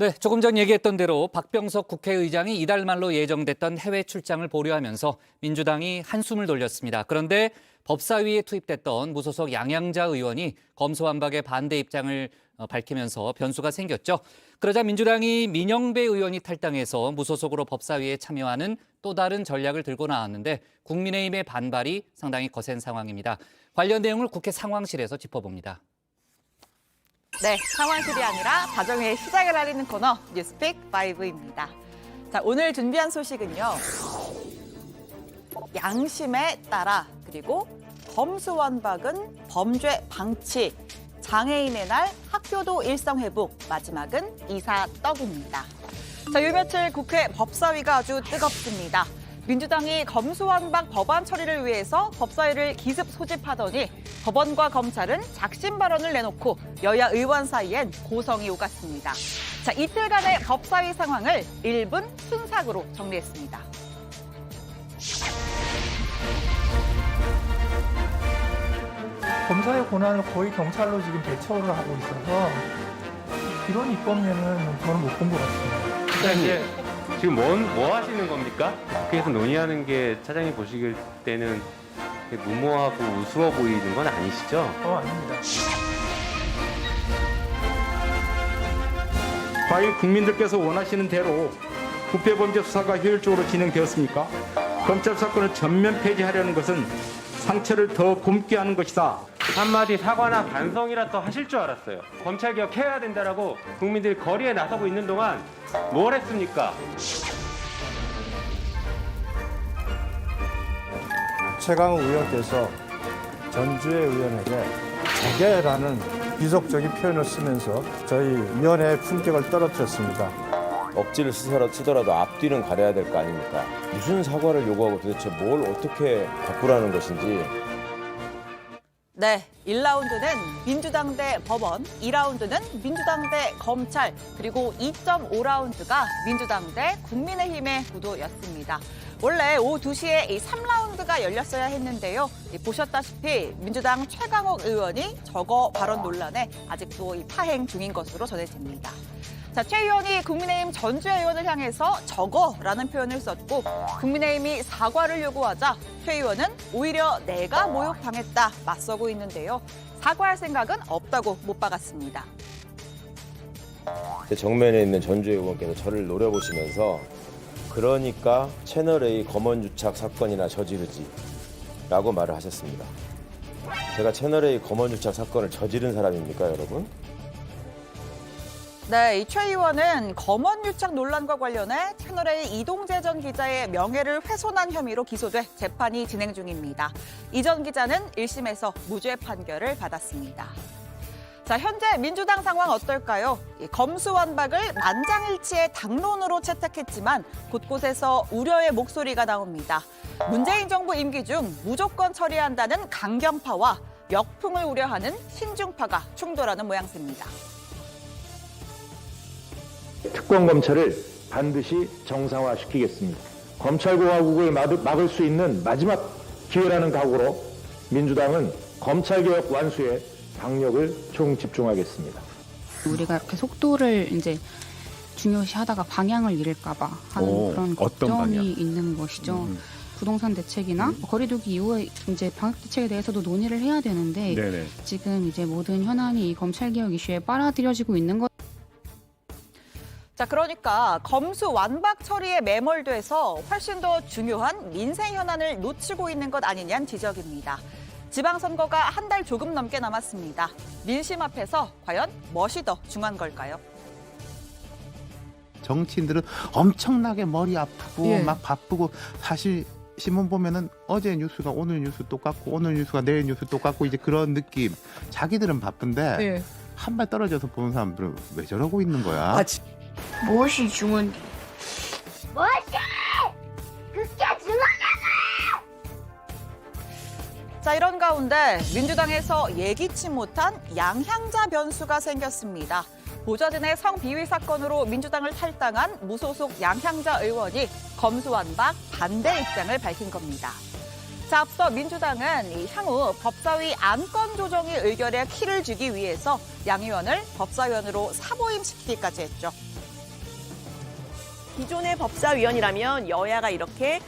네, 조금 전 얘기했던 대로 박병석 국회의장이 이달 말로 예정됐던 해외 출장을 보류하면서 민주당이 한숨을 돌렸습니다. 그런데 법사위에 투입됐던 무소속 양양자 의원이 검수완박에 반대 입장을 밝히면서 변수가 생겼죠. 그러자 민주당이 민영배 의원이 탈당해서 무소속으로 법사위에 참여하는 또 다른 전략을 들고 나왔는데 국민의힘의 반발이 상당히 거센 상황입니다. 관련 내용을 국회 상황실에서 짚어봅니다. 네, 상황실이 아니라 다정의 시작을 알리는 코너 뉴스픽 5입니다. 자, 오늘 준비한 소식은요. 양심에 따라 그리고 검수완박은 범죄 방치, 장애인의 날 학교도 일상회복, 마지막은 이사 떡입니다. 자, 요 며칠 국회 법사위가 아주 뜨겁습니다. 민주당이 검수완박 법안 처리를 위해서 법사위를 기습 소집하더니 법원과 검찰은 작심 발언을 내놓고 여야 의원 사이엔 고성이 오갔습니다. 자, 이틀간의 법사위 상황을 1분 순삭으로 정리했습니다. 검사의 권한을 거의 경찰로 지금 대처를 하고 있어서 이런 입법례는 저는 못 본 것 같습니다. 차장님, 지금 뭐 하시는 겁니까? 국회에서 논의하는 게 차장님 보시길 때는 무모하고 우스워 보이는 건 아니시죠? 아닙니다. 과연 국민들께서 원하시는 대로 부패범죄 수사가 효율적으로 진행되었습니까? 검찰 사건을 전면 폐지하려는 것은 상처를 더 곰게 하는 것이다. 한마디 사과나 반성이라도 하실 줄 알았어요. 검찰개혁 해야 된다라고 국민들이 거리에 나서고 있는 동안 뭘 했습니까? 최강욱 의원께서 전주의 의원에게 적개라는 비속적인 표현을 쓰면서 저희 위원회의 품격을 떨어뜨렸습니다. 억지를 쓰더라도 앞뒤는 가려야 될 거 아닙니까? 무슨 사과를 요구하고 도대체 뭘 어떻게 바꾸라는 것인지. 네, 1라운드는 민주당 대 법원, 2라운드는 민주당 대 검찰, 그리고 2.5라운드가 민주당 대 국민의힘의 구도였습니다. 원래 오후 2시에 이 3라운드가 열렸어야 했는데요. 보셨다시피 민주당 최강욱 의원이 저거 발언 논란에 아직도 파행 중인 것으로 전해집니다. 자, 최 의원이 국민의힘 전주의 의원을 향해서 저거라는 표현을 썼고 국민의힘이 사과를 요구하자 최 의원은 오히려 내가 모욕당했다 맞서고 있는데요. 사과할 생각은 없다고 못 박았습니다. 정면에 있는 전주의 의원께서 저를 노려보시면서 그러니까 채널A 검언유착 사건이나 저지르지 라고 말을 하셨습니다. 제가 채널A 검언유착 사건을 저지른 사람입니까, 여러분? 네, 이 최 의원은 검언유착 논란과 관련해 채널A 이동재 전 기자의 명예를 훼손한 혐의로 기소돼 재판이 진행 중입니다. 이 전 기자는 1심에서 무죄 판결을 받았습니다. 자, 현재 민주당 상황 어떨까요? 검수완박을 만장일치의 당론으로 채택했지만 곳곳에서 우려의 목소리가 나옵니다. 문재인 정부 임기 중 무조건 처리한다는 강경파와 역풍을 우려하는 신중파가 충돌하는 모양새입니다. 특검검찰을 반드시 정상화시키겠습니다. 검찰공화국을 막을 수 있는 마지막 기회라는 각오로 민주당은 검찰개혁 완수에 강력을 총집중하겠습니다. 우리가 이렇게 속도를 이제 중요시하다가 방향을 잃을까봐 하는 그런 걱정이 있는 것이죠. 부동산 대책이나 거리두기 이후에 이제 방역 대책에 대해서도 논의를 해야 되는데 지금 이제 모든 현안이 이 검찰개혁 이슈에 빨아들여지고 있는 것. 자, 그러니까 검수완박 처리에 매몰돼서 훨씬 더 중요한 민생 현안을 놓치고 있는 것 아니냐는 지적입니다. 지방선거가 한 달 조금 넘게 남았습니다. 민심 앞에서 과연 무엇이 더 중요한 걸까요? 정치인들은 엄청나게 머리 아프고 막 바쁘고 사실 신문 보면은 어제 뉴스가 오늘 뉴스 똑같고 오늘 뉴스가 내일 뉴스 똑같고 이제 그런 느낌. 자기들은 바쁜데 한 발 떨어져서 보는 사람들은 왜 저러고 있는 거야? 무엇이 중요한? 무엇이 그게 중요하냐고! 자, 이런 가운데 민주당에서 예기치 못한 양향자 변수가 생겼습니다. 보좌진의 성비위 사건으로 민주당을 탈당한 무소속 양향자 의원이 검수완박 반대 입장을 밝힌 겁니다. 자, 앞서 민주당은 향후 법사위 안건 조정의 의결에 키를 주기 위해서 양 의원을 법사위원으로 사보임시키기까지 했죠. 기존의 법사위원이라면 여야가 이렇게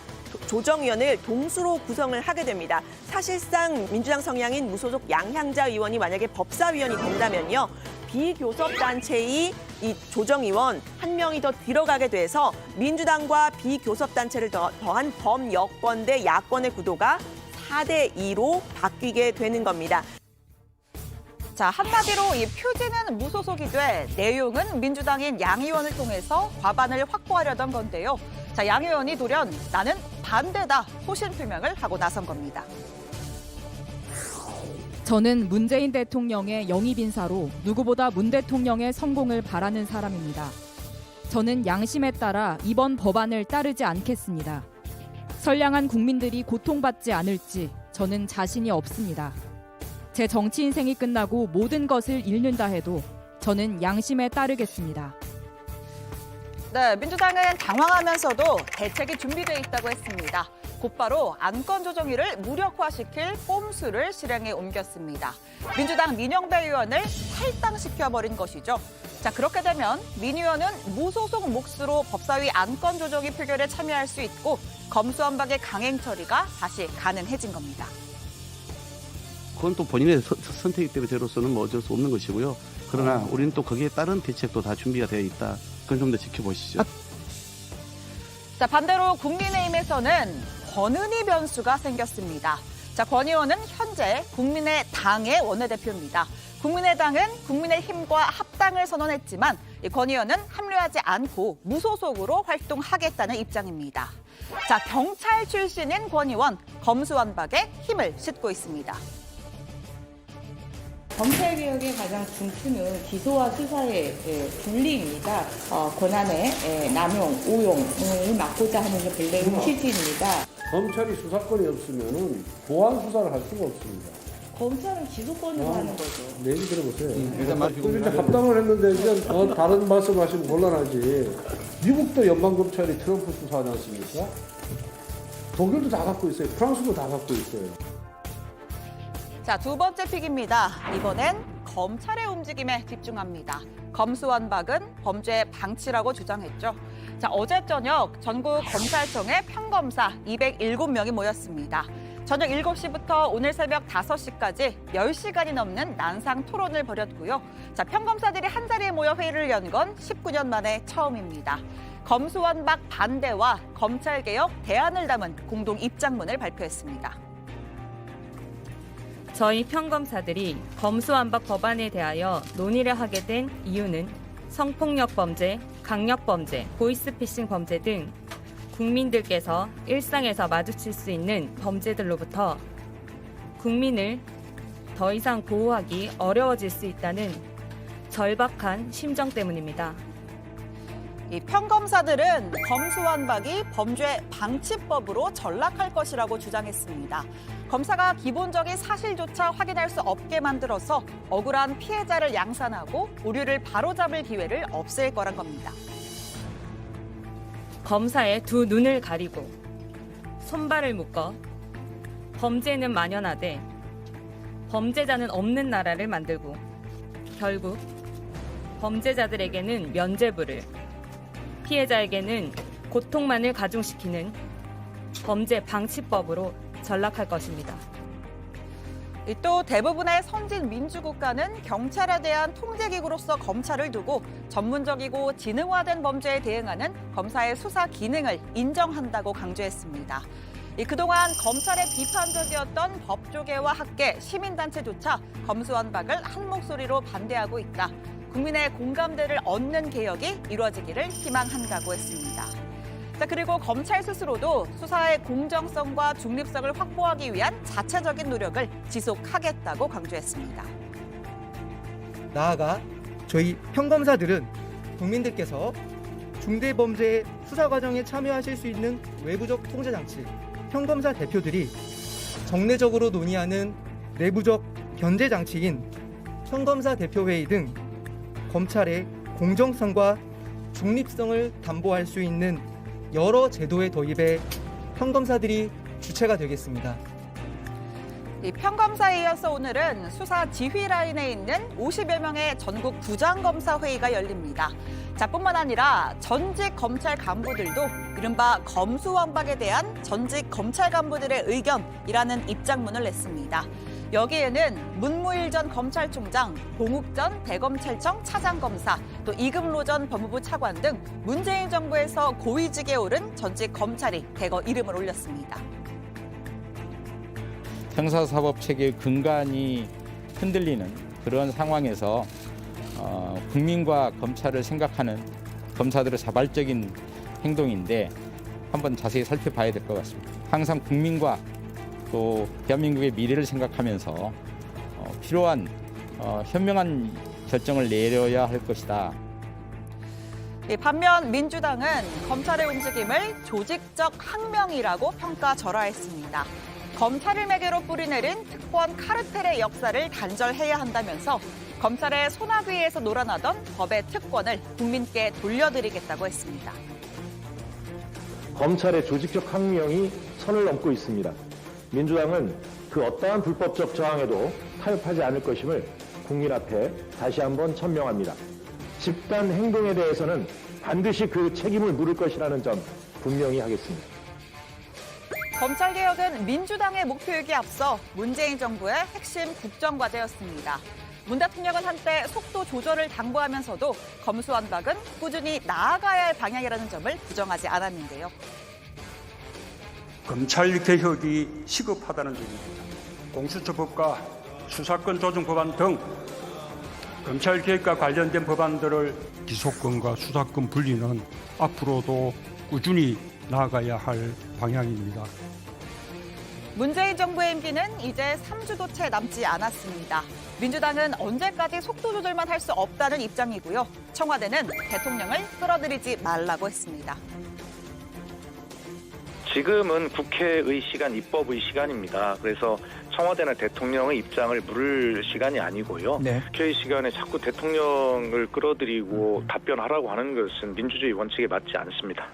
조정위원을 동수로 구성을 하게 됩니다. 사실상 민주당 성향인 무소속 양향자 의원이 만약에 법사위원이 된다면요. 비교섭단체의 이 조정위원 한 명이 더 들어가게 돼서 민주당과 비교섭단체를 더한 범여권 대 야권의 구도가 4대2로 바뀌게 되는 겁니다. 자, 한마디로 이 표지는 무소속이 돼 내용은 민주당인 양 의원을 통해서 과반을 확보하려던 건데요. 자, 양 의원이 돌연 나는 반대다 소신 표명을 하고 나선 겁니다. 저는 문재인 대통령의 영입 인사로 누구보다 문 대통령의 성공을 바라는 사람입니다. 저는 양심에 따라 이번 법안을 따르지 않겠습니다. 선량한 국민들이 고통받지 않을지 저는 자신이 없습니다. 제 정치 인생이 끝나고 모든 것을 잃는다 해도 저는 양심에 따르겠습니다. 네, 민주당은 당황하면서도 대책이 준비되어 있다고 했습니다. 곧바로 안건조정위를 무력화시킬 꼼수를 실행에 옮겼습니다. 민주당 민영배 의원을 탈당시켜버린 것이죠. 자, 그렇게 되면 민 의원은 무소속 몫으로 법사위 안건조정위 표결에 참여할 수 있고 검수완박의 강행 처리가 다시 가능해진 겁니다. 그건 또 본인의 선택이기 때문에 저로서는 뭐 어쩔 수 없는 것이고요. 그러나 우리는 또 거기에 따른 대책도 다 준비가 되어 있다. 그건 좀 더 지켜보시죠. 자, 반대로 국민의힘에서는 권은희 변수가 생겼습니다. 자, 권 의원은 현재 국민의당의 원내대표입니다. 국민의당은 국민의힘과 합당을 선언했지만 권 의원은 합류하지 않고 무소속으로 활동하겠다는 입장입니다. 자, 경찰 출신인 권 의원, 검수완박에 힘을 싣고 있습니다. 검찰개혁의 가장 중추는 기소와 수사의 분리입니다. 권한의 남용, 오용을 막고자 하는 게 본래의 취지입니다. 검찰이 수사권이 없으면 보안 수사를 할 수가 없습니다. 검찰은 기소권으로 하는 거죠. 내 얘기 들어보세요. 이제 합당을 했는데 이제 다른 말씀하시면 곤란하지. 미국도 연방검찰이 트럼프 수사하지 않습니까? 독일도 다 갖고 있어요. 프랑스도 다 갖고 있어요. 자, 두 번째 픽입니다. 이번엔 검찰의 움직임에 집중합니다. 검수완박은 범죄 방치라고 주장했죠. 자, 어제 저녁 전국 검찰청에 평검사 207명이 모였습니다. 저녁 7시부터 오늘 새벽 5시까지 10시간이 넘는 난상 토론을 벌였고요. 자, 평검사들이 한자리에 모여 회의를 연 건 19년 만에 처음입니다. 검수완박 반대와 검찰개혁 대안을 담은 공동 입장문을 발표했습니다. 저희 평검사들이 검수완박 법안에 대하여 논의를 하게 된 이유는 성폭력 범죄, 강력 범죄, 보이스피싱 범죄 등 국민들께서 일상에서 마주칠 수 있는 범죄들로부터 국민을 더 이상 보호하기 어려워질 수 있다는 절박한 심정 때문입니다. 이 평검사들은 검수완박이 범죄 방치법으로 전락할 것이라고 주장했습니다. 검사가 기본적인 사실조차 확인할 수 없게 만들어서 억울한 피해자를 양산하고 오류를 바로잡을 기회를 없앨 거란 겁니다. 검사의 두 눈을 가리고 손발을 묶어 범죄는 만연하되 범죄자는 없는 나라를 만들고 결국 범죄자들에게는 면죄부를 피해자에게는 고통만을 가중시키는 범죄 방치법으로 전락할 것입니다. 또 대부분의 선진 민주국가는 경찰에 대한 통제기구로서 검찰을 두고 전문적이고 지능화된 범죄에 대응하는 검사의 수사 기능을 인정한다고 강조했습니다. 그동안 검찰의 비판적이었던 법조계와 학계, 시민단체조차 검수완박을 한 목소리로 반대하고 있다. 국민의 공감대를 얻는 개혁이 이루어지기를 희망한다고 했습니다. 자, 그리고 검찰 스스로도 수사의 공정성과 중립성을 확보하기 위한 자체적인 노력을 지속하겠다고 강조했습니다. 나아가 저희 평검사들은 국민들께서 중대범죄 수사 과정에 참여하실 수 있는 외부적 통제장치, 평검사 대표들이 정례적으로 논의하는 내부적 견제장치인 평검사 대표회의 등 검찰의 공정성과 중립성을 담보할 수 있는 여러 제도의 도입에 평검사들이 주체가 되겠습니다. 이 평검사에 이어서 오늘은 수사 지휘 라인에 있는 50여 명의 전국 부장검사 회의가 열립니다. 자, 뿐만 아니라 전직 검찰 간부들도 이른바 검수완박에 대한 전직 검찰 간부들의 의견이라는 입장문을 냈습니다. 여기에는 문무일 전 검찰총장, 봉욱 전 대검찰청 차장검사, 또 이금로 전 법무부 차관 등 문재인 정부에서 고위직에 오른 전직 검찰이 대거 이름을 올렸습니다. 형사사법체계의 근간이 흔들리는 그런 상황에서 국민과 검찰을 생각하는 검사들의 자발적인 행동인데 한번 자세히 살펴봐야 될 것 같습니다. 항상 국민과 또 대한민국의 미래를 생각하면서 필요한 현명한 결정을 내려야 할 것이다. 반면 민주당은 검찰의 움직임을 조직적 항명이라고 평가절하했습니다. 검찰을 매개로 뿌리내린 특권 카르텔의 역사를 단절해야 한다면서 검찰의 손아귀 위에서 놀아나던 법의 특권을 국민께 돌려드리겠다고 했습니다. 검찰의 조직적 항명이 선을 넘고 있습니다. 민주당은 그 어떠한 불법적 저항에도 타협하지 않을 것임을 국민 앞에 다시 한번 천명합니다. 집단 행동에 대해서는 반드시 그 책임을 물을 것이라는 점 분명히 하겠습니다. 검찰개혁은 민주당의 목표이기에 앞서 문재인 정부의 핵심 국정과제였습니다. 문 대통령은 한때 속도 조절을 당부하면서도 검수완박은 꾸준히 나아가야 할 방향이라는 점을 부정하지 않았는데요. 검찰개혁이 시급하다는 점입니다. 공수처법과 수사권 조정 법안 등 검찰개혁과 관련된 법안들을 기소권과 수사권 분리는 앞으로도 꾸준히 나아가야 할 방향입니다. 문재인 정부의 임기는 이제 3주도 채 남지 않았습니다. 민주당은 언제까지 속도 조절만 할 수 없다는 입장이고요. 청와대는 대통령을 끌어들이지 말라고 했습니다. 지금은 국회의 시간, 입법의 시간입니다. 그래서 청와대는 대통령의 입장을 물을 시간이 아니고요. 국회의 시간에 자꾸 대통령을 끌어들이고 답변하라고 하는 것은 민주주의 원칙에 맞지 않습니다.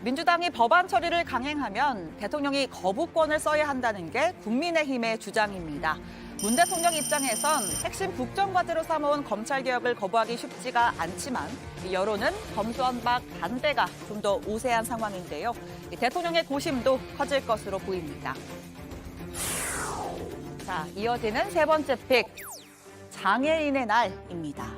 민주당이 법안 처리를 강행하면 대통령이 거부권을 써야 한다는 게 국민의힘의 주장입니다. 문 대통령 입장에선 핵심 국정과제로 삼아온 검찰개혁을 거부하기 쉽지가 않지만 여론은 검수완박 반대가 좀 더 우세한 상황인데요. 대통령의 고심도 커질 것으로 보입니다. 자, 이어지는 세 번째 픽, 장애인의 날입니다.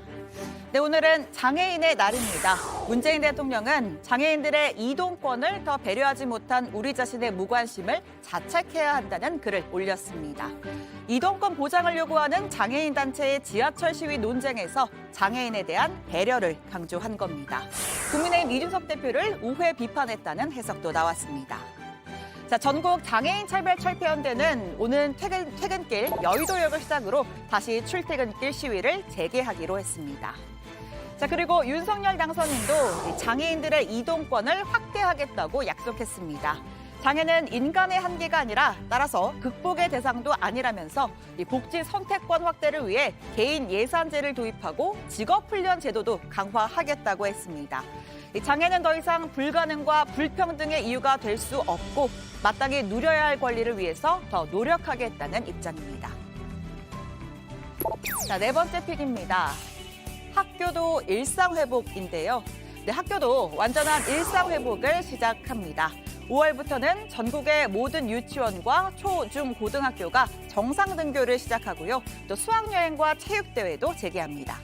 네, 오늘은 장애인의 날입니다. 문재인 대통령은 장애인들의 이동권을 더 배려하지 못한 우리 자신의 무관심을 자책해야 한다는 글을 올렸습니다. 이동권 보장을 요구하는 장애인 단체의 지하철 시위 논쟁에서 장애인에 대한 배려를 강조한 겁니다. 국민의힘 이준석 대표를 우회 비판했다는 해석도 나왔습니다. 자, 전국 장애인 차별철폐연대는 오는 퇴근길 여의도역을 시작으로 다시 출퇴근길 시위를 재개하기로 했습니다. 자, 그리고 윤석열 당선인도 장애인들의 이동권을 확대하겠다고 약속했습니다. 장애는 인간의 한계가 아니라 따라서 극복의 대상도 아니라면서 복지 선택권 확대를 위해 개인 예산제를 도입하고 직업훈련 제도도 강화하겠다고 했습니다. 장애는 더 이상 불가능과 불평등의 이유가 될 수 없고 마땅히 누려야 할 권리를 위해서 더 노력하겠다는 입장입니다. 자, 네 번째 픽입니다. 학교도 일상회복인데요. 네, 학교도 완전한 일상회복을 시작합니다. 5월부터는 전국의 모든 유치원과 초, 중, 고등학교가 정상 등교를 시작하고요. 또 수학여행과 체육대회도 재개합니다.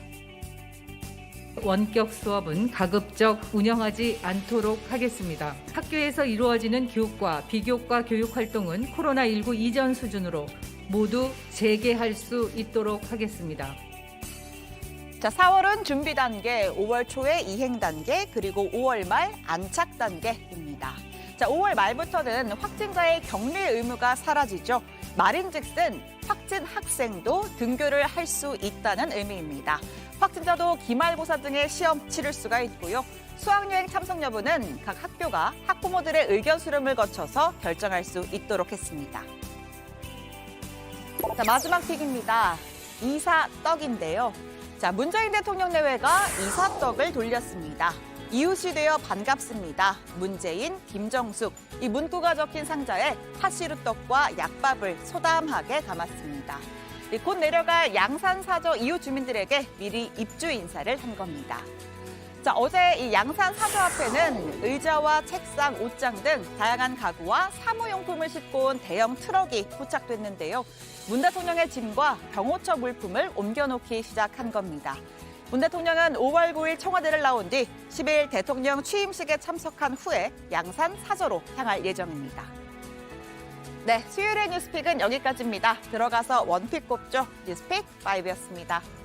원격 수업은 가급적 운영하지 않도록 하겠습니다. 학교에서 이루어지는 교육과 비교과 교육 활동은 코로나19 이전 수준으로 모두 재개할 수 있도록 하겠습니다. 자, 4월은 준비 단계, 5월 초에 이행 단계, 그리고 5월 말 안착 단계입니다. 자, 5월 말부터는 확진자의 격리 의무가 사라지죠. 말인즉슨 확진 학생도 등교를 할 수 있다는 의미입니다. 확진자도 기말고사 등의 시험 치를 수가 있고요. 수학여행 참석 여부는 각 학교가 학부모들의 의견 수렴을 거쳐서 결정할 수 있도록 했습니다. 자, 마지막 픽입니다. 이사떡인데요. 자, 문재인 대통령 내외가 이사떡을 돌렸습니다. 이웃이 되어 반갑습니다. 문재인, 김정숙. 이 문구가 적힌 상자에 팥시루떡과 약밥을 소담하게 담았습니다. 곧 내려갈 양산사저 이웃 주민들에게 미리 입주 인사를 한 겁니다. 자, 어제 이 양산 사저 앞에는 의자와 책상, 옷장 등 다양한 가구와 사무용품을 싣고 온 대형 트럭이 포착됐는데요. 문 대통령의 짐과 병호처 물품을 옮겨놓기 시작한 겁니다. 문 대통령은 5월 9일 청와대를 나온 뒤 10일 대통령 취임식에 참석한 후에 양산 사저로 향할 예정입니다. 네, 수요일의 뉴스픽은 여기까지입니다. 들어가서 원픽 꼽죠. 뉴스픽 5였습니다.